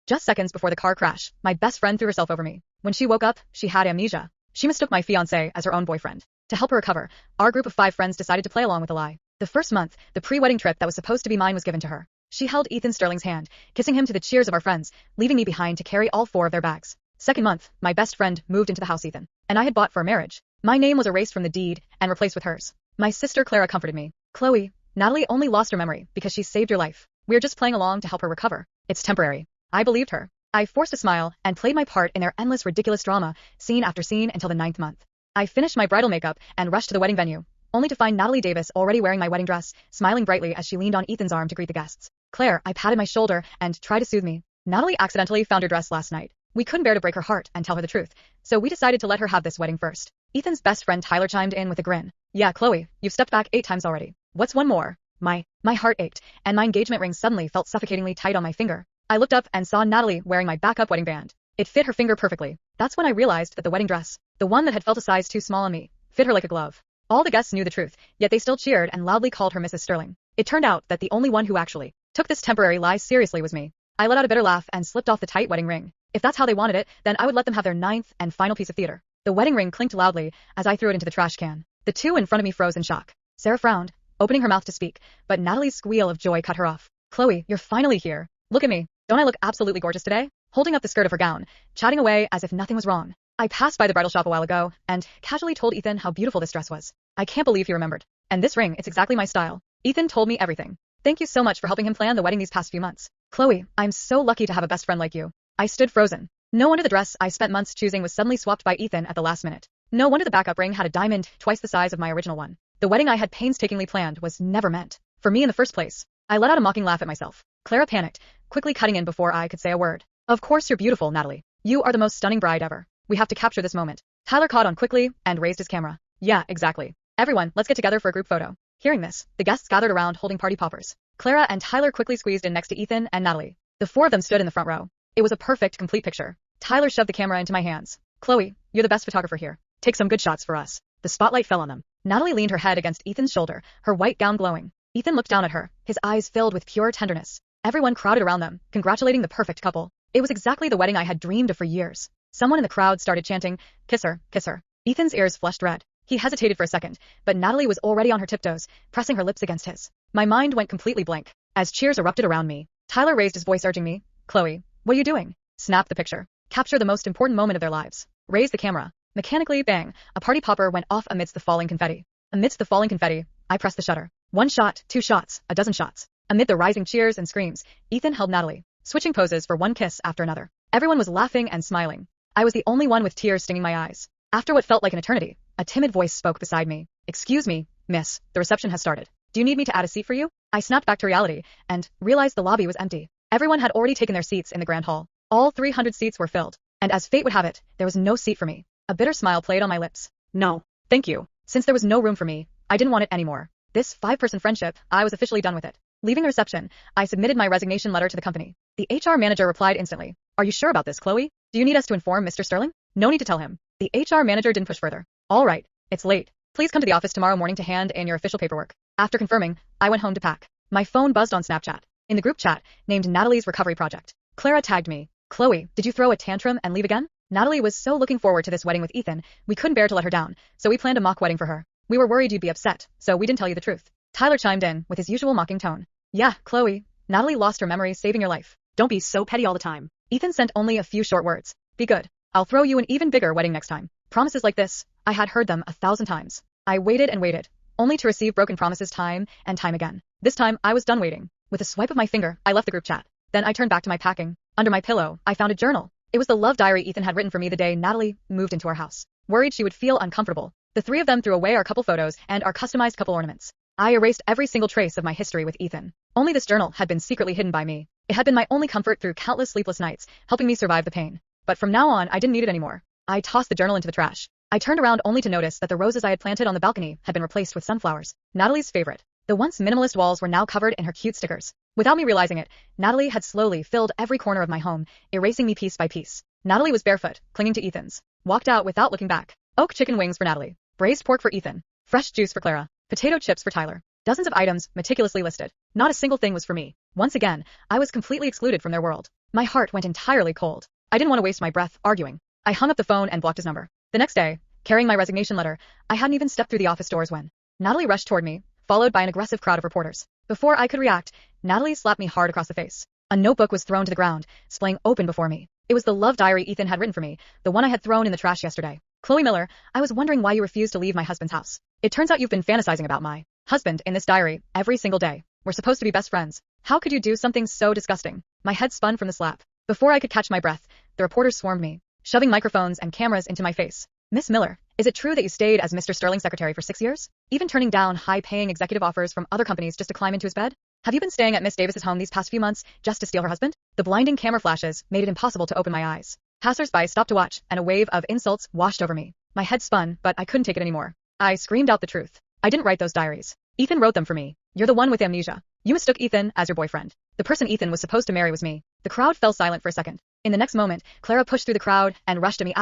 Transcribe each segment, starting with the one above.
Just seconds before the car crash, my best friend threw herself over me. When she woke up, she had amnesia. She mistook my fiance as her own boyfriend. To help her recover, our group of 5 friends decided to play along with the lie. The first month, the pre-wedding trip that was supposed to be mine was given to her. She held Ethan Sterling's hand, kissing him to the cheers of our friends, leaving me behind to carry all 4 of their bags. Second month, my best friend moved into the house Ethan and I had bought for a marriage. My name was erased from the deed and replaced with hers. My sister Clara comforted me. Chloe, Natalie only lost her memory because she saved your life. We're just playing along to help her recover. It's temporary. I believed her. I forced a smile and played my part in their endless ridiculous drama, scene after scene until the 9th month. I finished my bridal makeup and rushed to the wedding venue, only to find Natalie Davis already wearing my wedding dress, smiling brightly as she leaned on Ethan's arm to greet the guests. Claire, I patted my shoulder and tried to soothe me. Natalie accidentally found her dress last night. We couldn't bear to break her heart and tell her the truth, so we decided to let her have this wedding first. Ethan's best friend Tyler chimed in with a grin. Yeah, Chloe, you've stepped back 8 times already. What's one more? My heart ached, and my engagement ring suddenly felt suffocatingly tight on my finger. I looked up and saw Natalie wearing my backup wedding band. It fit her finger perfectly. That's when I realized that the wedding dress, the one that had felt a size too small on me, fit her like a glove. All the guests knew the truth, yet they still cheered and loudly called her Mrs. Sterling. It turned out that the only one who actually took this temporary lie seriously was me. I let out a bitter laugh and slipped off the tight wedding ring. If that's how they wanted it, then I would let them have their 9th and final piece of theater. The wedding ring clinked loudly as I threw it into the trash can. The 2 in front of me froze in shock. Sarah frowned, opening her mouth to speak, but Natalie's squeal of joy cut her off. Chloe, you're finally here. Look at me. Don't I look absolutely gorgeous today? Holding up the skirt of her gown, chatting away as if nothing was wrong. I passed by the bridal shop a while ago and casually told Ethan how beautiful this dress was. I can't believe he remembered. And this ring, it's exactly my style. Ethan told me everything. Thank you so much for helping him plan the wedding these past few months. Chloe, I'm so lucky to have a best friend like you. I stood frozen. No wonder the dress I spent months choosing was suddenly swapped by Ethan at the last minute. No wonder the backup ring had a diamond twice the size of my original one. The wedding I had painstakingly planned was never meant for me in the first place. I let out a mocking laugh at myself. Clara panicked, quickly cutting in before I could say a word. Of course you're beautiful, Natalie. You are the most stunning bride ever. We have to capture this moment. Tyler caught on quickly and raised his camera. Yeah, exactly. Everyone, let's get together for a group photo. Hearing this, the guests gathered around holding party poppers. Clara and Tyler quickly squeezed in next to Ethan and Natalie. The 4 of them stood in the front row. It was a perfect, complete picture. Tyler shoved the camera into my hands. Chloe, you're the best photographer here. Take some good shots for us. The spotlight fell on them. Natalie leaned her head against Ethan's shoulder, her white gown glowing. Ethan looked down at her, his eyes filled with pure tenderness. Everyone crowded around them, congratulating the perfect couple. It was exactly the wedding I had dreamed of for years. Someone in the crowd started chanting, "Kiss her, kiss her." Ethan's ears flushed red. He hesitated for a second, but Natalie was already on her tiptoes, pressing her lips against his. My mind went completely blank. As cheers erupted around me, Tyler raised his voice urging me, "Chloe, what are you doing? Snap the picture. Capture the most important moment of their lives. Raise the camera." Mechanically, bang, a party popper went off amidst the falling confetti. Amidst the falling confetti, I pressed the shutter. 1 shot, 2 shots, a dozen shots. Amid the rising cheers and screams, Ethan held Natalie, switching poses for one kiss after another. Everyone was laughing and smiling. I was the only one with tears stinging my eyes. After what felt like an eternity, a timid voice spoke beside me. "Excuse me, miss, the reception has started. Do you need me to add a seat for you?" I snapped back to reality and realized the lobby was empty. Everyone had already taken their seats in the grand hall. All 300 seats were filled, and as fate would have it, there was no seat for me. A bitter smile played on my lips. No, thank you. Since there was no room for me, I didn't want it anymore. This 5-person friendship, I was officially done with it. Leaving the reception, I submitted my resignation letter to the company. The HR manager replied instantly. "Are you sure about this, Chloe? Do you need us to inform Mr. Sterling?" No need to tell him. The HR manager didn't push further. "All right, it's late. Please come to the office tomorrow morning to hand in your official paperwork." After confirming, I went home to pack. My phone buzzed on Snapchat. In the group chat, named Natalie's Recovery Project, Clara tagged me. "Chloe, did you throw a tantrum and leave again?" Natalie was so looking forward to this wedding with Ethan, we couldn't bear to let her down, so we planned a mock wedding for her. We were worried you'd be upset, so we didn't tell you the truth. Tyler chimed in with his usual mocking tone. "Yeah, Chloe, Natalie lost her memory saving your life. Don't be so petty all the time." Ethan sent only a few short words. "Be good. I'll throw you an even bigger wedding next time." Promises like this, I had heard them 1,000 times. I waited and waited, only to receive broken promises time and time again. This time, I was done waiting. With a swipe of my finger, I left the group chat. Then I turned back to my packing. Under my pillow, I found a journal. It was the love diary Ethan had written for me the day Natalie moved into our house. Worried she would feel uncomfortable, the 3 of them threw away our couple photos and our customized couple ornaments. I erased every single trace of my history with Ethan. Only this journal had been secretly hidden by me. It had been my only comfort through countless sleepless nights, helping me survive the pain. But from now on, I didn't need it anymore. I tossed the journal into the trash. I turned around only to notice that the roses I had planted on the balcony had been replaced with sunflowers. Natalie's favorite. The once minimalist walls were now covered in her cute stickers. Without me realizing it, Natalie had slowly filled every corner of my home, erasing me piece by piece. Natalie was barefoot, clinging to Ethan's. Walked out without looking back. Oak chicken wings for Natalie. Braised pork for Ethan. Fresh juice for Clara. Potato chips for Tyler. Dozens of items, meticulously listed. Not a single thing was for me. Once again, I was completely excluded from their world. My heart went entirely cold. I didn't want to waste my breath arguing. I hung up the phone and blocked his number. The next day, carrying my resignation letter, I hadn't even stepped through the office doors when Natalie rushed toward me, followed by an aggressive crowd of reporters. Before I could react, Natalie slapped me hard across the face. A notebook was thrown to the ground, splaying open before me. It was the love diary Ethan had written for me, the one I had thrown in the trash yesterday. Chloe Miller, I was wondering why you refused to leave my husband's house. It turns out you've been fantasizing about my husband in this diary every single day. We're supposed to be best friends. How could you do something so disgusting? My head spun from the slap. Before I could catch my breath, the reporters swarmed me, shoving microphones and cameras into my face. Miss Miller, is it true that you stayed as Mr. Sterling's secretary for 6 years? Even turning down high-paying executive offers from other companies just to climb into his bed? Have you been staying at Miss Davis's home these past few months just to steal her husband? The blinding camera flashes made it impossible to open my eyes. Passers-by stopped to watch, and a wave of insults washed over me. My head spun, but I couldn't take it anymore. I screamed out the truth. I didn't write those diaries. Ethan wrote them for me. You're the one with amnesia. You mistook Ethan as your boyfriend. The person Ethan was supposed to marry was me. The crowd fell silent for a second. In the next moment, Clara pushed through the crowd and rushed at me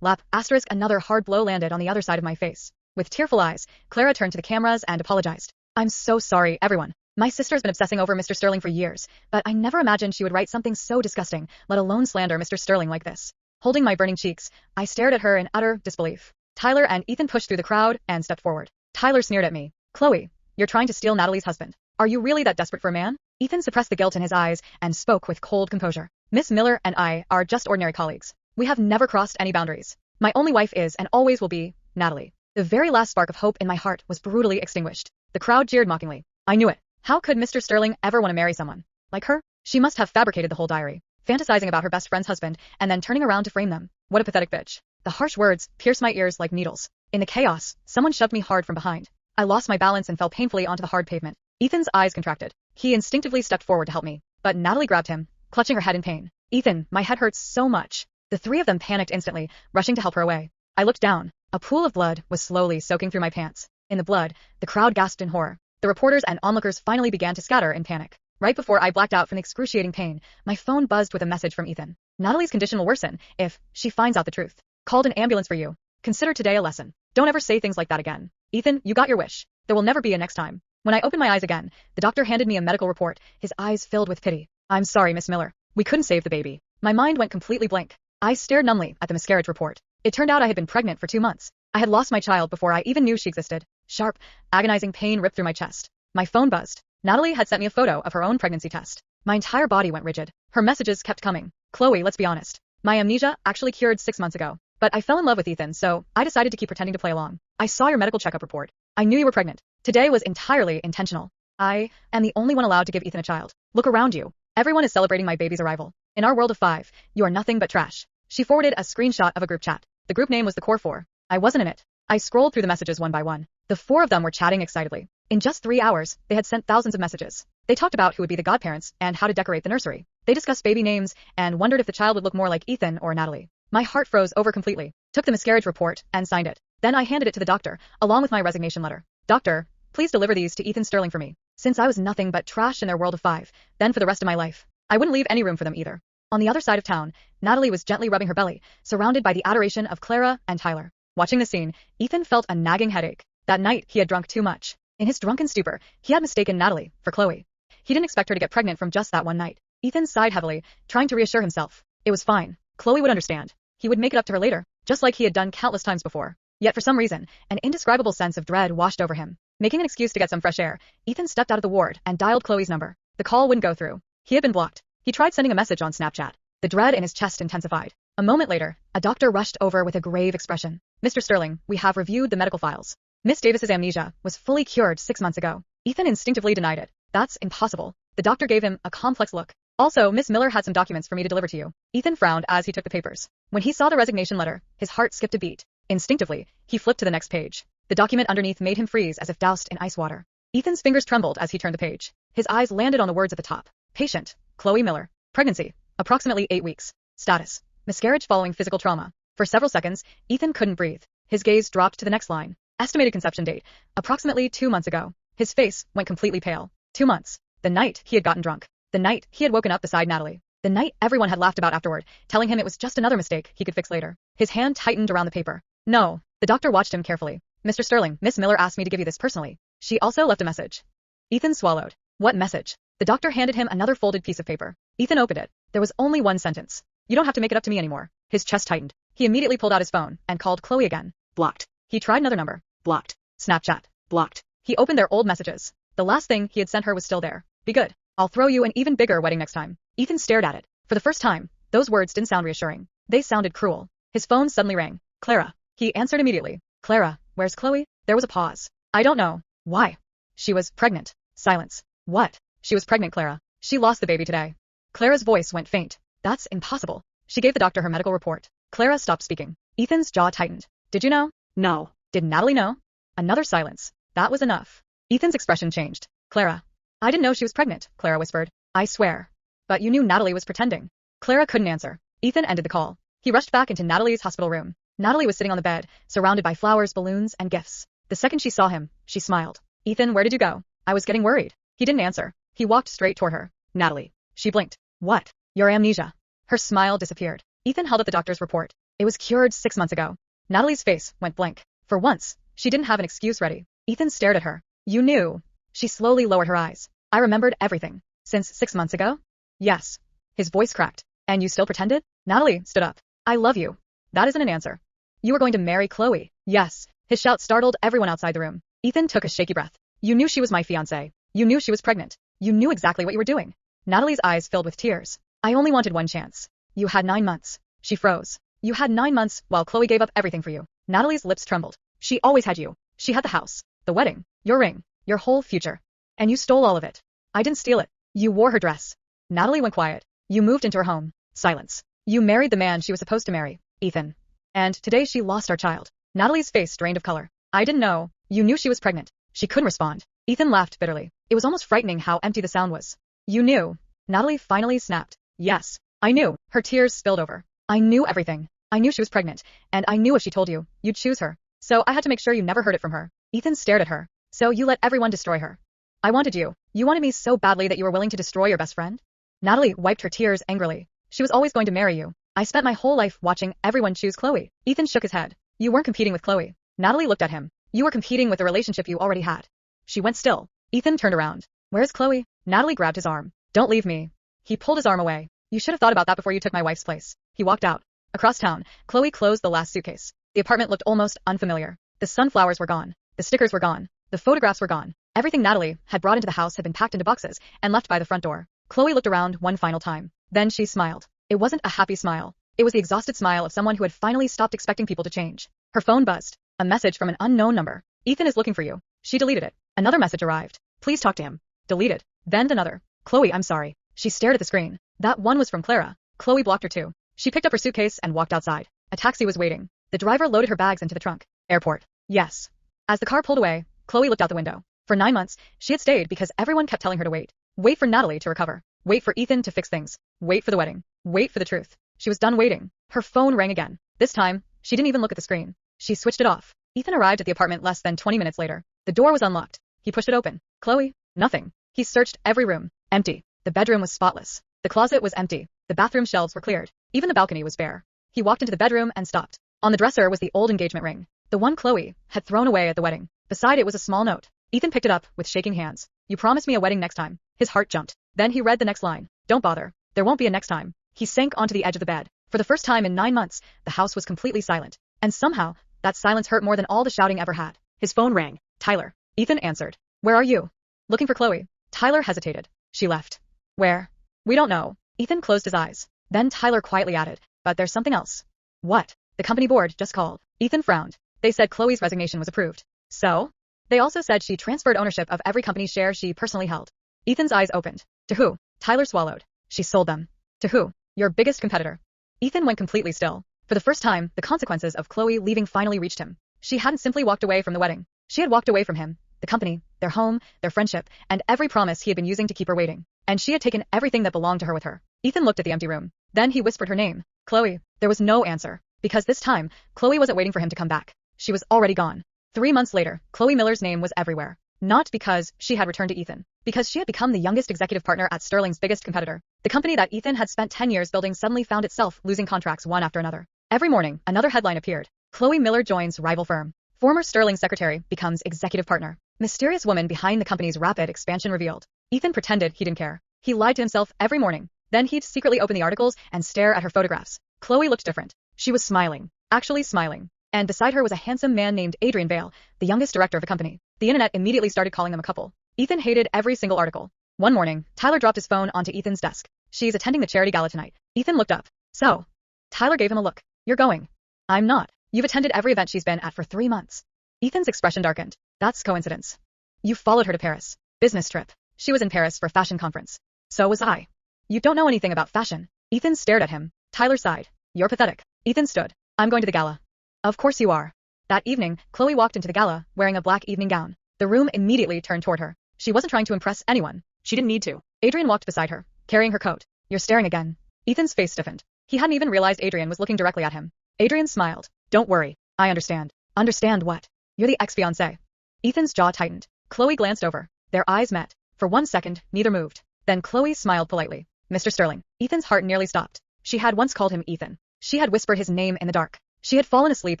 lap, another hard blow landed on the other side of my face. With tearful eyes, Clara turned to the cameras and apologized. I'm so sorry, everyone. My sister's been obsessing over Mr. Sterling for years, but I never imagined she would write something so disgusting, let alone slander Mr. Sterling like this. Holding my burning cheeks, I stared at her in utter disbelief. Tyler and Ethan pushed through the crowd and stepped forward. Tyler sneered at me. Chloe, you're trying to steal Natalie's husband. Are you really that desperate for a man? Ethan suppressed the guilt in his eyes and spoke with cold composure. Miss Miller and I are just ordinary colleagues. We have never crossed any boundaries. My only wife is and always will be Natalie. The very last spark of hope in my heart was brutally extinguished. The crowd jeered mockingly. I knew it. How could Mr. Sterling ever want to marry someone like her? She must have fabricated the whole diary, fantasizing about her best friend's husband and then turning around to frame them. What a pathetic bitch. The harsh words pierced my ears like needles. In the chaos, someone shoved me hard from behind. I lost my balance and fell painfully onto the hard pavement. Ethan's eyes contracted. He instinctively stepped forward to help me, but Natalie grabbed him, clutching her head in pain. Ethan, my head hurts so much. The three of them panicked instantly, rushing to help her away. I looked down. A pool of blood was slowly soaking through my pants. In the blood, the crowd gasped in horror. The reporters and onlookers finally began to scatter in panic. Right before I blacked out from the excruciating pain, my phone buzzed with a message from Ethan. Natalie's condition will worsen if she finds out the truth. Called an ambulance for you. Consider today a lesson. Don't ever say things like that again. Ethan, you got your wish. There will never be a next time. When I opened my eyes again, the doctor handed me a medical report, his eyes filled with pity. I'm sorry, Miss Miller. We couldn't save the baby. My mind went completely blank. I stared numbly at the miscarriage report. It turned out I had been pregnant for 2 months. I had lost my child before I even knew she existed. Sharp, agonizing pain ripped through my chest. My phone buzzed. Natalie had sent me a photo of her own pregnancy test. My entire body went rigid. Her messages kept coming. Chloe, let's be honest. My amnesia actually cured 6 months ago. But I fell in love with Ethan, so I decided to keep pretending to play along. I saw your medical checkup report. I knew you were pregnant. Today was entirely intentional. I am the only one allowed to give Ethan a child. Look around you. Everyone is celebrating my baby's arrival. In our world of 5, you are nothing but trash. She forwarded a screenshot of a group chat. The group name was the Core 4. I wasn't in it. I scrolled through the messages one by one. The 4 of them were chatting excitedly. In just 3 hours, they had sent thousands of messages. They talked about who would be the godparents and how to decorate the nursery. They discussed baby names and wondered if the child would look more like Ethan or Natalie. My heart froze over completely. Took the miscarriage report and signed it. Then I handed it to the doctor, along with my resignation letter. Doctor, please deliver these to Ethan Sterling for me. Since I was nothing but trash in their world of 5, then for the rest of my life, I wouldn't leave any room for them either. On the other side of town, Natalie was gently rubbing her belly, surrounded by the adoration of Clara and Tyler. Watching the scene, Ethan felt a nagging headache. That night, he had drunk too much. In his drunken stupor, he had mistaken Natalie for Chloe. He didn't expect her to get pregnant from just that one night. Ethan sighed heavily, trying to reassure himself. It was fine. Chloe would understand. He would make it up to her later, just like he had done countless times before. Yet for some reason, an indescribable sense of dread washed over him. Making an excuse to get some fresh air, Ethan stepped out of the ward and dialed Chloe's number. The call wouldn't go through. He had been blocked. He tried sending a message on Snapchat. The dread in his chest intensified. A moment later, a doctor rushed over with a grave expression. Mr. Sterling, we have reviewed the medical files. Miss Davis's amnesia was fully cured 6 months ago. Ethan instinctively denied it. That's impossible. The doctor gave him a complex look. Also, Miss Miller had some documents for me to deliver to you. Ethan frowned as he took the papers. When he saw the resignation letter, his heart skipped a beat. Instinctively, he flipped to the next page. The document underneath made him freeze as if doused in ice water. Ethan's fingers trembled as he turned the page. His eyes landed on the words at the top. Patient, Chloe Miller. Pregnancy, approximately 8 weeks. Status, miscarriage following physical trauma. For several seconds, Ethan couldn't breathe. His gaze dropped to the next line. Estimated conception date, approximately 2 months ago. His face went completely pale. 2 months. The night he had gotten drunk. The night he had woken up beside Natalie. The night everyone had laughed about afterward, telling him it was just another mistake he could fix later. His hand tightened around the paper. No. The doctor watched him carefully. Mr. Sterling, Miss Miller asked me to give you this personally. She also left a message. Ethan swallowed. What message? The doctor handed him another folded piece of paper. Ethan opened it. There was only one sentence. You don't have to make it up to me anymore. His chest tightened. He immediately pulled out his phone and called Chloe again. Blocked. He tried another number. Blocked. Snapchat. Blocked. He opened their old messages. The last thing he had sent her was still there. Be good. I'll throw you an even bigger wedding next time. Ethan stared at it. For the first time, those words didn't sound reassuring. They sounded cruel. His phone suddenly rang. Clara. He answered immediately. Clara, where's Chloe? There was a pause. I don't know. Why? She was pregnant. Silence. What? She was pregnant, Clara. She lost the baby today. Clara's voice went faint. That's impossible. She gave the doctor her medical report. Clara stopped speaking. Ethan's jaw tightened. Did you know? No. Did Natalie know? Another silence. That was enough. Ethan's expression changed. Clara. I didn't know she was pregnant, Clara whispered. I swear. But you knew Natalie was pretending. Clara couldn't answer. Ethan ended the call. He rushed back into Natalie's hospital room. Natalie was sitting on the bed, surrounded by flowers, balloons, and gifts. The second she saw him, she smiled. Ethan, where did you go? I was getting worried. He didn't answer. He walked straight toward her. Natalie. She blinked. What? Your amnesia. Her smile disappeared. Ethan held up the doctor's report. It was cured 6 months ago. Natalie's face went blank. For once, she didn't have an excuse ready. Ethan stared at her. You knew. She slowly lowered her eyes. I remembered everything. Since 6 months ago? Yes. His voice cracked. And you still pretended? Natalie stood up. I love you. That isn't an answer. You were going to marry Chloe. Yes. His shout startled everyone outside the room. Ethan took a shaky breath. You knew she was my fiance. You knew she was pregnant. You knew exactly what you were doing. Natalie's eyes filled with tears. I only wanted one chance. You had 9 months. She froze. You had 9 months while Chloe gave up everything for you. Natalie's lips trembled. She always had you. She had the house, the wedding, your ring, your whole future. And you stole all of it. I didn't steal it. You wore her dress. Natalie went quiet. You moved into her home. Silence. You married the man she was supposed to marry, Ethan. And today she lost our child. Natalie's face drained of color. I didn't know. You knew she was pregnant. She couldn't respond. Ethan laughed bitterly. It was almost frightening how empty the sound was. You knew. Natalie finally snapped. Yes, I knew. Her tears spilled over. I knew everything. I knew she was pregnant, and I knew if she told you, you'd choose her. So I had to make sure you never heard it from her. Ethan stared at her. So you let everyone destroy her. I wanted you. You wanted me so badly that you were willing to destroy your best friend? Natalie wiped her tears angrily. She was always going to marry you. I spent my whole life watching everyone choose Chloe. Ethan shook his head. You weren't competing with Chloe. Natalie looked at him. You were competing with the relationship you already had. She went still. Ethan turned around. Where's Chloe? Natalie grabbed his arm. Don't leave me. He pulled his arm away. You should have thought about that before you took my wife's place. He walked out. Across town, Chloe closed the last suitcase. The apartment looked almost unfamiliar. The sunflowers were gone. The stickers were gone. The photographs were gone. Everything Natalie had brought into the house had been packed into boxes and left by the front door. Chloe looked around one final time. Then she smiled. It wasn't a happy smile. It was the exhausted smile of someone who had finally stopped expecting people to change. Her phone buzzed. A message from an unknown number. Ethan is looking for you. She deleted it. Another message arrived. Please talk to him. Deleted. Then another. Chloe, I'm sorry. She stared at the screen. That one was from Clara. Chloe blocked her too. She picked up her suitcase and walked outside. A taxi was waiting. The driver loaded her bags into the trunk. Airport. Yes. As the car pulled away, Chloe looked out the window. For 9 months, she had stayed because everyone kept telling her to wait. Wait for Natalie to recover. Wait for Ethan to fix things. Wait for the wedding. Wait for the truth. She was done waiting. Her phone rang again. This time, she didn't even look at the screen. She switched it off. Ethan arrived at the apartment less than 20 minutes later. The door was unlocked. He pushed it open. Chloe? Nothing. He searched every room. Empty. The bedroom was spotless. The closet was empty. The bathroom shelves were cleared. Even the balcony was bare. He walked into the bedroom and stopped. On the dresser was the old engagement ring. The one Chloe had thrown away at the wedding. Beside it was a small note. Ethan picked it up with shaking hands. You promised me a wedding next time. His heart jumped. Then he read the next line. Don't bother. There won't be a next time. He sank onto the edge of the bed. For the first time in 9 months, the house was completely silent. And somehow, that silence hurt more than all the shouting ever had. His phone rang. Tyler. Ethan answered. Where are you? Looking for Chloe. Tyler hesitated. She left. Where? We don't know. Ethan closed his eyes. Then Tyler quietly added. But there's something else. What? The company board just called. Ethan frowned. They said Chloe's resignation was approved. So? They also said she transferred ownership of every company share she personally held. Ethan's eyes opened. To who? Tyler swallowed. She sold them. To who? Your biggest competitor. Ethan went completely still. For the first time, the consequences of Chloe leaving finally reached him. She hadn't simply walked away from the wedding. She had walked away from him, the company, their home, their friendship, and every promise he had been using to keep her waiting. And she had taken everything that belonged to her with her. Ethan looked at the empty room. Then he whispered her name. Chloe. There was no answer. Because this time, Chloe wasn't waiting for him to come back. She was already gone. 3 months later, Chloe Miller's name was everywhere. Not because she had returned to Ethan. Because she had become the youngest executive partner at Sterling's biggest competitor. The company that Ethan had spent 10 years building suddenly found itself losing contracts one after another. Every morning, another headline appeared. Chloe Miller joins rival firm. Former Sterling secretary becomes executive partner. Mysterious woman behind the company's rapid expansion revealed. Ethan pretended he didn't care. He lied to himself every morning. Then he'd secretly open the articles and stare at her photographs. Chloe looked different. She was smiling. Actually smiling. And beside her was a handsome man named Adrian Vale, the youngest director of the company. The internet immediately started calling them a couple. Ethan hated every single article. One morning, Tyler dropped his phone onto Ethan's desk. She's attending the charity gala tonight. Ethan looked up. So? Tyler gave him a look. You're going. I'm not. You've attended every event she's been at for 3 months. Ethan's expression darkened. That's coincidence. You followed her to Paris. Business trip. She was in Paris for a fashion conference. So was I. You don't know anything about fashion. Ethan stared at him. Tyler sighed. You're pathetic. Ethan stood. I'm going to the gala. Of course you are. That evening, Chloe walked into the gala, wearing a black evening gown. The room immediately turned toward her. She wasn't trying to impress anyone. She didn't need to. Adrian walked beside her, carrying her coat. You're staring again. Ethan's face stiffened. He hadn't even realized Adrian was looking directly at him. Adrian smiled. Don't worry. I understand. Understand what? You're the ex-fiancé. Ethan's jaw tightened. Chloe glanced over. Their eyes met. For 1 second, neither moved. Then Chloe smiled politely. Mr. Sterling. Ethan's heart nearly stopped. She had once called him Ethan. She had whispered his name in the dark. She had fallen asleep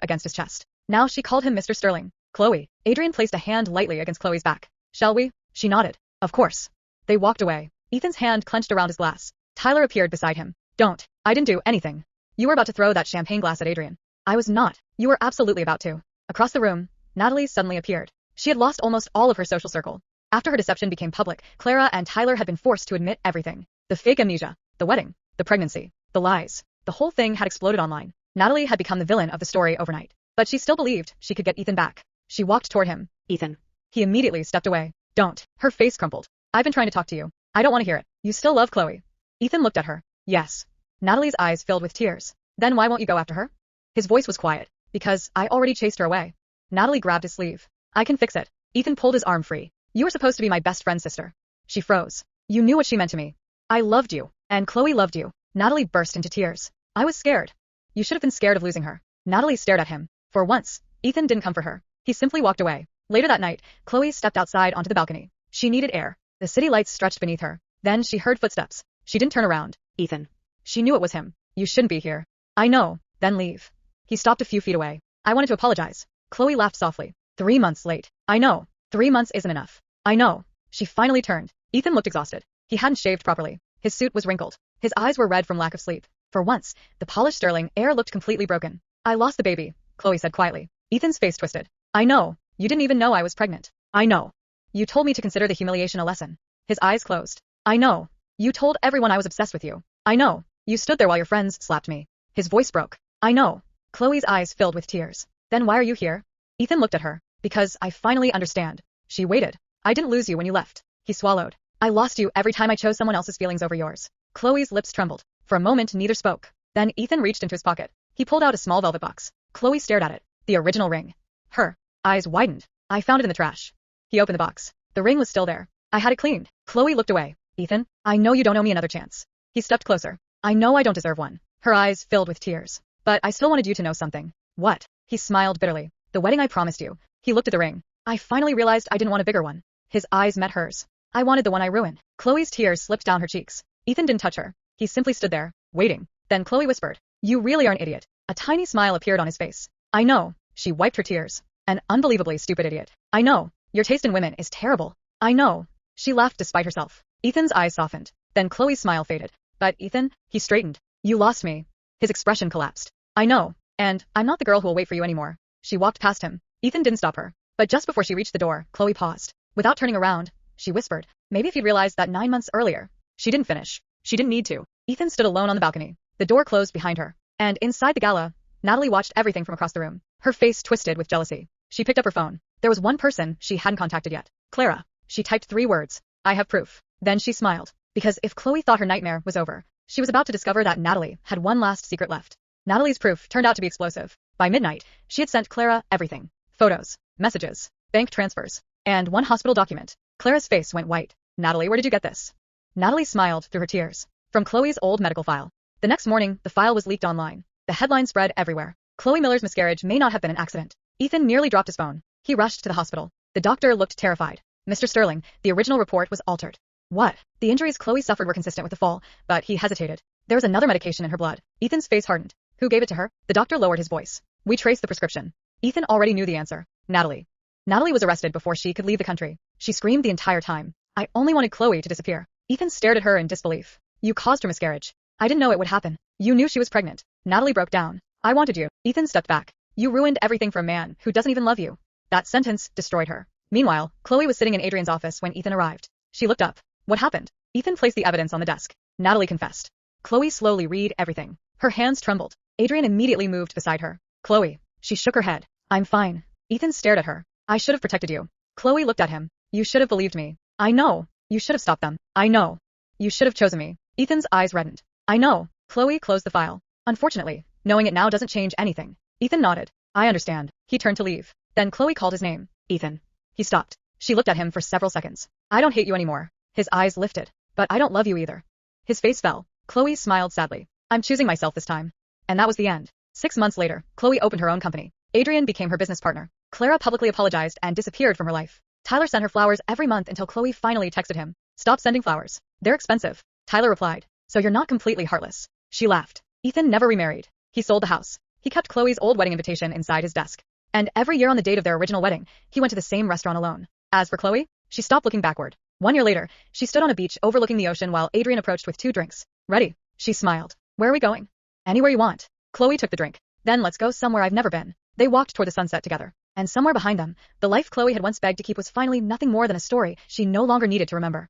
against his chest. Now she called him Mr. Sterling. Chloe. Adrian placed a hand lightly against Chloe's back. Shall we? She nodded. Of course. They walked away. Ethan's hand clenched around his glass. Tyler appeared beside him. Don't. I didn't do anything. You were about to throw that champagne glass at Adrian. I was not. You were absolutely about to. Across the room, Natalie suddenly appeared. She had lost almost all of her social circle. After her deception became public, Clara and Tyler had been forced to admit everything. The fake amnesia, the wedding, the pregnancy, the lies. The whole thing had exploded online. Natalie had become the villain of the story overnight. But she still believed she could get Ethan back. She walked toward him. Ethan. He immediately stepped away. Don't. Her face crumpled. I've been trying to talk to you. I don't want to hear it. You still love Chloe. Ethan looked at her. Yes. Natalie's eyes filled with tears. Then why won't you go after her? His voice was quiet. Because I already chased her away. Natalie grabbed his sleeve. I can fix it. Ethan pulled his arm free. You were supposed to be my best friend's sister. She froze. You knew what she meant to me. I loved you. And Chloe loved you. Natalie burst into tears. I was scared. You should have been scared of losing her. Natalie stared at him. For once, Ethan didn't comfort her. He simply walked away. Later that night, Chloe stepped outside onto the balcony. She needed air. The city lights stretched beneath her. Then she heard footsteps. She didn't turn around. Ethan. She knew it was him. You shouldn't be here. I know. Then leave. He stopped a few feet away. I wanted to apologize. Chloe laughed softly. 3 months late. I know. 3 months isn't enough. I know. She finally turned. Ethan looked exhausted. He hadn't shaved properly. His suit was wrinkled. His eyes were red from lack of sleep. For once, the polished sterling air looked completely broken. I lost the baby, Chloe said quietly. Ethan's face twisted. I know. You didn't even know I was pregnant. I know. You told me to consider the humiliation a lesson. His eyes closed. I know. You told everyone I was obsessed with you. I know. You stood there while your friends slapped me. His voice broke. I know. Chloe's eyes filled with tears. Then why are you here? Ethan looked at her. Because I finally understand. She waited. I didn't lose you when you left. He swallowed. I lost you every time I chose someone else's feelings over yours. Chloe's lips trembled. For a moment neither spoke. Then Ethan reached into his pocket. He pulled out a small velvet box. Chloe stared at it. The original ring. Her eyes widened. I found it in the trash. He opened the box. The ring was still there. I had it cleaned. Chloe looked away. Ethan, I know you don't owe me another chance. He stepped closer. I know I don't deserve one. Her eyes filled with tears. But I still wanted you to know something. What? He smiled bitterly. The wedding I promised you. He looked at the ring. I finally realized I didn't want a bigger one. His eyes met hers. I wanted the one I ruined. Chloe's tears slipped down her cheeks. Ethan didn't touch her. He simply stood there, waiting. Then Chloe whispered, You really are an idiot. A tiny smile appeared on his face. I know. She wiped her tears. An unbelievably stupid idiot. I know. Your taste in women is terrible. I know. She laughed despite herself. Ethan's eyes softened. Then Chloe's smile faded. But Ethan, he straightened. You lost me. His expression collapsed. I know. And I'm not the girl who will wait for you anymore. She walked past him. Ethan didn't stop her. But just before she reached the door, Chloe paused. Without turning around, she whispered, maybe if you'd realized that 9 months earlier. She didn't finish. She didn't need to. Ethan stood alone on the balcony. The door closed behind her. And inside the gala, Natalie watched everything from across the room. Her face twisted with jealousy. She picked up her phone. There was one person she hadn't contacted yet. Clara. She typed 3 words. I have proof. Then she smiled. Because if Chloe thought her nightmare was over, she was about to discover that Natalie had one last secret left. Natalie's proof turned out to be explosive. By midnight, she had sent Clara everything. Photos, messages, bank transfers, and one hospital document. Clara's face went white. Natalie, where did you get this? Natalie smiled through her tears. From Chloe's old medical file. The next morning, the file was leaked online. The headline spread everywhere. Chloe Miller's miscarriage may not have been an accident. Ethan nearly dropped his phone. He rushed to the hospital. The doctor looked terrified. Mr. Sterling, the original report was altered. What? The injuries Chloe suffered were consistent with the fall, but he hesitated. There was another medication in her blood. Ethan's face hardened. Who gave it to her? The doctor lowered his voice. We traced the prescription. Ethan already knew the answer. Natalie. Natalie was arrested before she could leave the country. She screamed the entire time. I only wanted Chloe to disappear. Ethan stared at her in disbelief. You caused her miscarriage. I didn't know it would happen. You knew she was pregnant. Natalie broke down. I wanted you. Ethan stepped back. You ruined everything for a man who doesn't even love you. That sentence destroyed her. Meanwhile, Chloe was sitting in Adrian's office when Ethan arrived. She looked up. What happened? Ethan placed the evidence on the desk. Natalie confessed. Chloe slowly read everything. Her hands trembled. Adrian immediately moved beside her. Chloe. She shook her head. I'm fine. Ethan stared at her. I should have protected you. Chloe looked at him. You should have believed me. I know. You should have stopped them. I know. You should have chosen me. Ethan's eyes reddened. I know. Chloe closed the file. Unfortunately, knowing it now doesn't change anything. Ethan nodded. I understand. He turned to leave. Then Chloe called his name. Ethan. He stopped. She looked at him for several seconds. I don't hate you anymore. His eyes lifted. But I don't love you either. His face fell. Chloe smiled sadly. I'm choosing myself this time. And that was the end. 6 months later, Chloe opened her own company. Adrian became her business partner. Clara publicly apologized and disappeared from her life. Tyler sent her flowers every month until Chloe finally texted him. Stop sending flowers. They're expensive. Tyler replied. So you're not completely heartless. She laughed. Ethan never remarried. He sold the house. He kept Chloe's old wedding invitation inside his desk. And every year on the date of their original wedding, he went to the same restaurant alone. As for Chloe, she stopped looking backward. 1 year later, she stood on a beach overlooking the ocean while Adrian approached with 2 drinks. Ready? She smiled. Where are we going? Anywhere you want. Chloe took the drink. Then let's go somewhere I've never been. They walked toward the sunset together. And somewhere behind them, the life Chloe had once begged to keep was finally nothing more than a story she no longer needed to remember.